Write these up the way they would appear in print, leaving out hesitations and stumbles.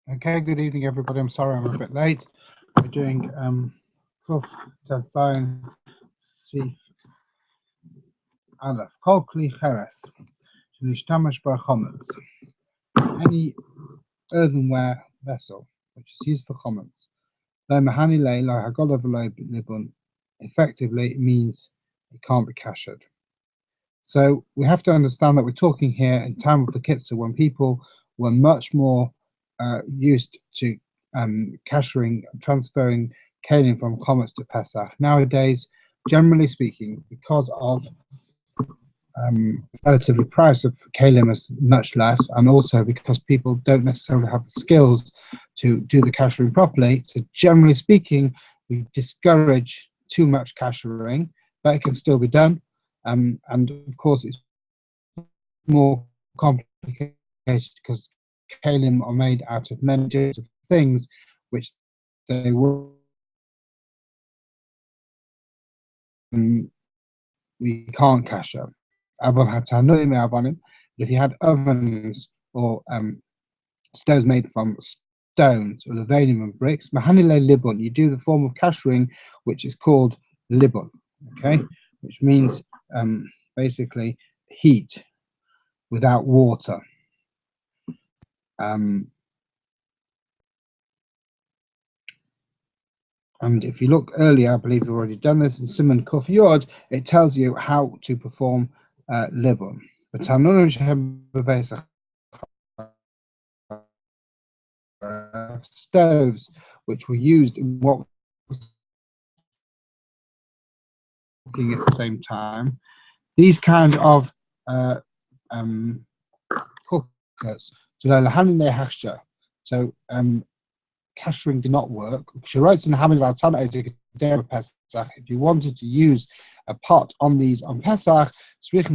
Okay, good evening, everybody. I'm sorry I'm a bit late. We're doing Kuf Tazayin Sif Aleph. Kol Kli Cheres Shnishtamesh B'Chomets. Any earthenware vessel which is used for chomets. Lo Mahani Le Lo Hagolav Lo Libun. Effectively, it means it can't be kashered. So we have to understand that we're talking here in time of the Kitzur when people were much more used to kashering, transferring kalim from Chometz to Pesach. Nowadays, generally speaking, because of relatively price of kalim is much less, and also because people don't necessarily have the skills to do the kashering properly. So generally speaking, we discourage too much kashering, but it can still be done. And of course, it's more complicated because kalim are made out of many different things, which they will. We can't kasher. But if you had ovens or stoves made from stones or levanium and bricks, mahanile libun, you do the form of kashering which is called libun, okay, which means basically heat without water. And if you look earlier, I believe we've already done this in Siman Kuf Yod, it tells you how to perform libun. But stoves which were used in what was cooking at the same time, these kind of cookers, so kashering did not work. If you wanted to use a pot on these on Pesach, you had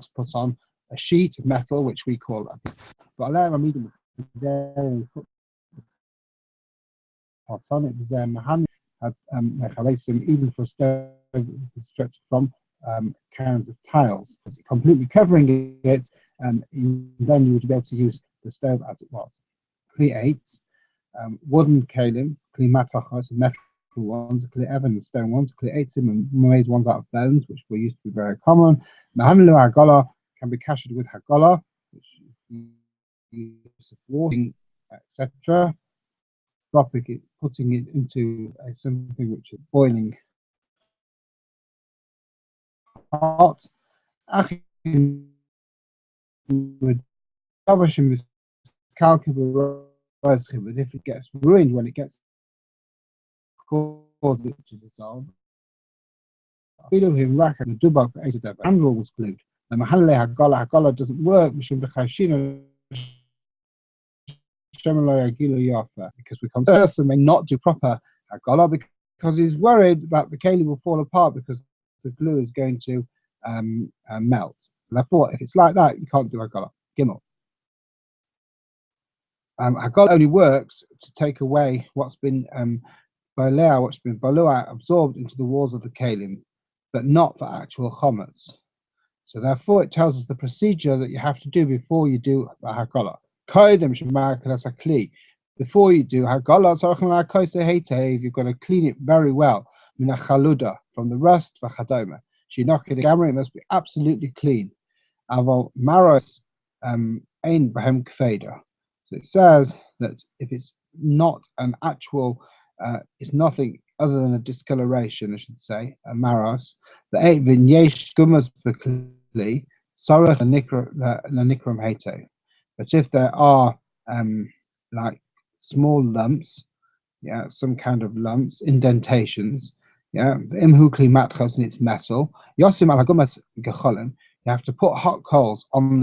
to put on a sheet of metal, which we call a even for a stove stretched from kinds of tiles, completely covering it, and then you would be able to use the stove as it was. Kli 8, wooden kalim, kli matachos, metal ones, kli even stone ones, kli 8 and made ones out of bones, which were used to be very common. Mahanilu hagolah can be kashed with hagolah, which use of water, etc. Dropping it, putting it into something which is boiling hot. With but if it gets ruined when it gets cause it to dissolve, handle was glued. And Hagolah doesn't work because we can person may not do proper Hagolah because he's worried that the keli will fall apart because the glue is going to melt. And therefore, if it's like that, you can't do Hagolah. Gimel. Hagolah only works to take away what's been balua, absorbed into the walls of the kalim, but not for actual chometz. So therefore, it tells us the procedure that you have to do before you do the Hagolah. Before you do Hagolah, you've got to clean it very well. From the rust, it must be absolutely clean. Maros ein behem kfeda. So it says that if it's not an actual, it's nothing other than a discoloration, I should say, a maros. The eight vinyesh gumas bekli sarach lanikram hete. But if there are like small lumps, yeah, some kind of lumps, indentations, yeah, imhu kli matchas, and it's metal. Yosim al hagumas gecholim. You have to put hot coals on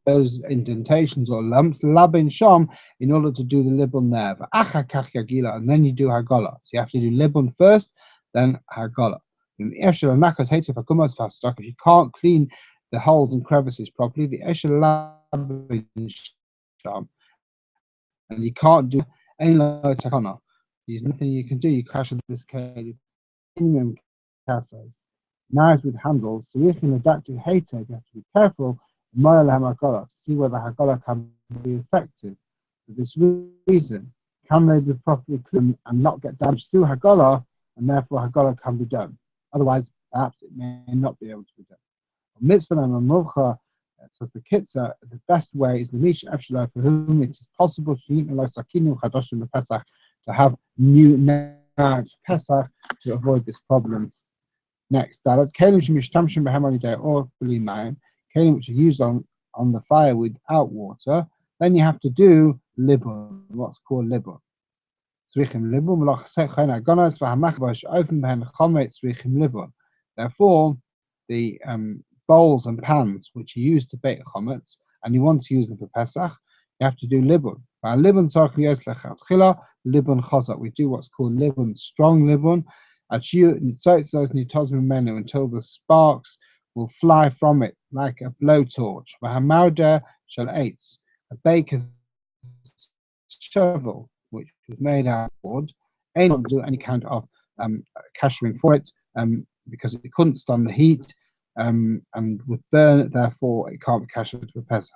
those indentations or lumps, labin sham, in order to do the libun there. And then you do hagolah. So you have to do libun first, then hagolah. If you can't clean the holes and crevices properly, the labin sham, and you can't do any takana. There's nothing you can do. You crash this case. Premium casas. Knives with handles, so if in adaptive hater, you have to be careful to see whether Hagolah can be effective. For this reason, can they be properly cleaned and not get damaged through Hagala, and therefore Hagala can be done. Otherwise, perhaps it may not be able to be done. Mitzvah and Mamulcha, says the Kitzur, the best way is the Misha Efshalai, for whom it is possible to have new knives Pesach to avoid this problem. Next, Dalet Kalim Shemishtamshim Behamani Day or Bulimaim, Kalim which are used on the fire without water, then you have to do libun, what's called libun. Therefore, the bowls and pans which you use to bake chometz, and you want to use them for Pesach, you have to do libun. Libun chazak. We do what's called libun, strong libun, until the sparks will fly from it like a blowtorch. A baker's shovel, which was made out of wood, ain't not do any kind of kashering for it, because it couldn't stand the heat, and would burn, therefore it can't be kashered for Pesach.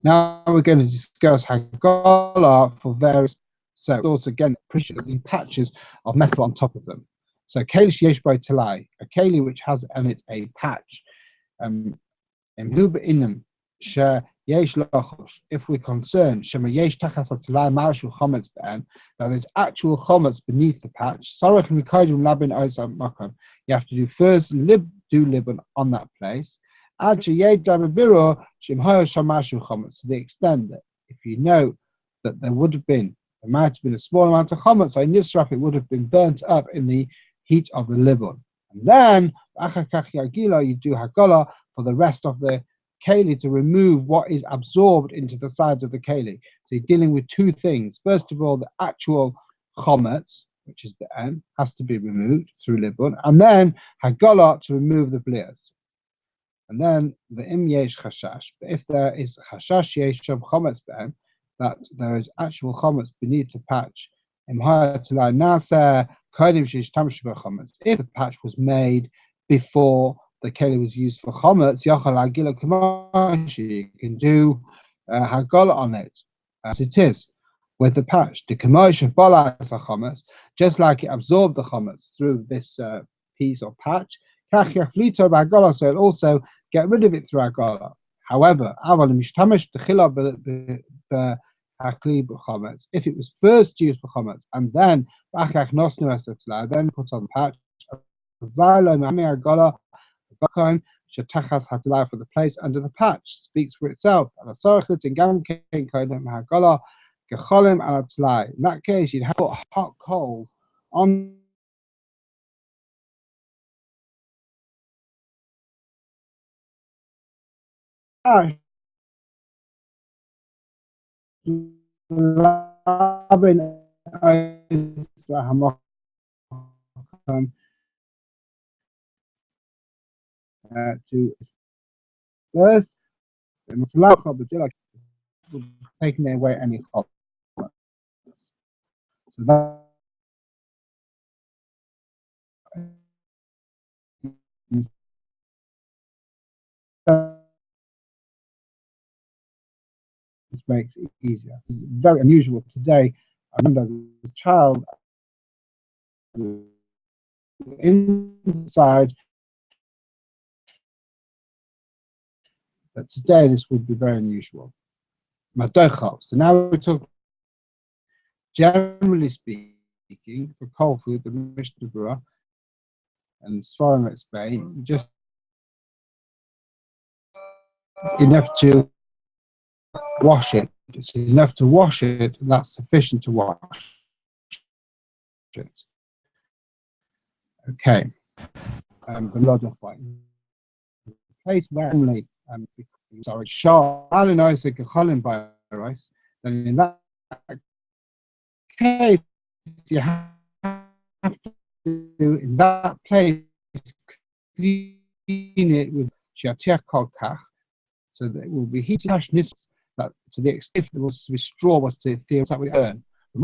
Now we're going to discuss Hagala for various, so also again appreciating patches of metal on top of them. So Keli Yesh Bo Talai, a Keli which has in it a patch. If we're concerned that there's actual chometz beneath the patch, you have to do first do libun on that place, to the extent that if you know that there might have been a small amount of chometz, so in Yisraf it would have been burnt up in the heat of the libun. And then you do Hagala for the rest of the keli to remove what is absorbed into the sides of the keli. So you're dealing with two things. First of all, the actual chometz, which is the end, has to be removed through libun, and then Hagala to remove the blias. And then the im yesh chashash. But if there is chashash yesh chometz be'en, that there is actual chometz beneath the patch, if the patch was made before the keli was used for chometz, you can do Hagala on it as it is with the patch. The commercial just like it absorbed the chometz through this piece or patch, so it also get rid of it through Hagala. However, if it was first used for chometz and then put on patch, for the place under the patch speaks for itself. In that case, you'd have to put hot coals on to first, taking away any hot. So that this makes it easier. It's very unusual today. I remember as a child inside, but today this would be very unusual. So now we're talking, generally speaking, for cold food, the Mishnah Berurah and Sfarim explain, just enough to wash it. It's enough to wash it, and that's sufficient to wash it. Okay. The lot of white. The place where only sharp by rice, then in that case you have to in that place clean it with shatia kolkach, so that it will be heated that to the extent if there was to be straw was to theorize that we earn. The